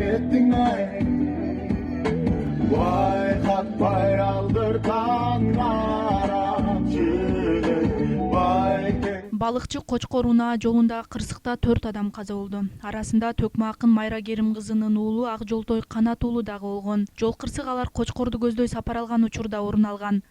кеттің ай, байқатпай алдыртан арам жүрек байке. Балыкчы Кочкор Унаа жолунда кырсыкта 4 адам каза болду. Арасында Төкмө акын Майра Керим кызынын уулу Ак Жолтой Канат уулу дагы болгон. Жол кырсык алар Кочкорду көздөй сапар алган учурда орун алган.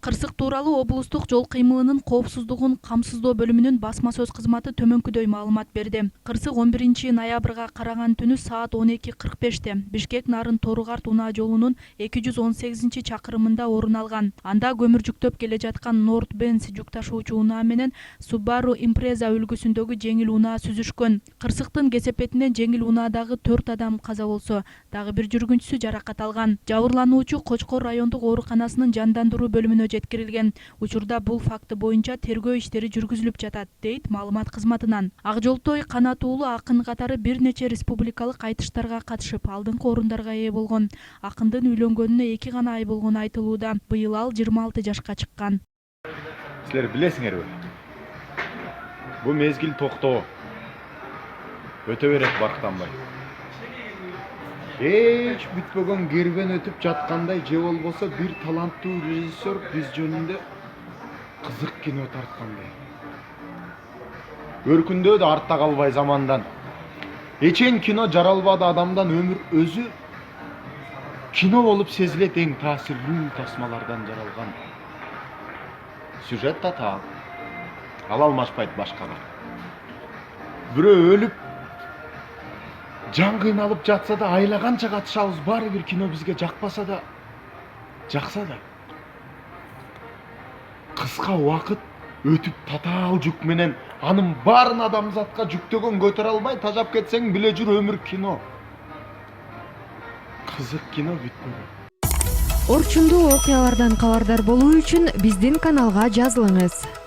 Кырсык тууралуу облустук жол кыймылынын коопсуздугун камсыздоо бөлүмүнүн басма сөз кызматы төмөнкүдөй маалымат берди. Кырсык 11-ноябрга караган түнү саат 12:45те Бишкек Нарын Торугарт Унаа жолунун 218-чакырымында орун алган. Анда көмүр жүктөп келе жаткан North Benz жүк ташуучу унаа менен Subaru Impreza үлгүсүндөгү жеңил унаа сүзүшкөн. Кырсыктын кесепетинен жеңил унаадагы 4 адам каза болсо, дагы бир жүргүнчүсү жаракат алган. Жабырлануучу Кочкор райондук ооруканасынын жандандыруу бөлүмүнө жеткирилген. Учурда бул факты боюнча тергөө иштери жүргүзүлүп жатат, дейт маалымат кызматынан. Ак Жолтой Канат уулу акын катары бир нече республикалык айтыштарга катышып, алдыңкы орундарга ээ болгон. Акындын үйлөнгөнүнө 2 гана ай болгону айтылууда. Быйыл ал 26 жашка чыккан. Силер билесиңерби? Бул мезгил токтоо. Өтө берет барктанбай. Эч бүтпөгөн кербен өтүп жаткандай же болбосо бир таланттуу режиссер биз жөнүндө кызык кино тарткандай. Өркүндөө да артта калбай замандан. Эчен кино жаралбады адамдан өмүр өзү кино болуп сезилет эң таасирдүү тасмалардан жаралган. Сюжет татаал. Ал алмашпайт башкага. Бирөө өлүп жан кыйналып жатса да айлаганча катышабыз, баары бир кино бизге жакпаса да жакса да. Кыска убакыт өтүп татаал жүк менен анын баарын адамзатка жүктөгөн көтөрө албай тажап кетсең биле жүр өмүр кино. Кызык кино бүтпөгөн. Орчундуу окуялардан кабардар болуу үчүн биздин каналга жазылыңыз.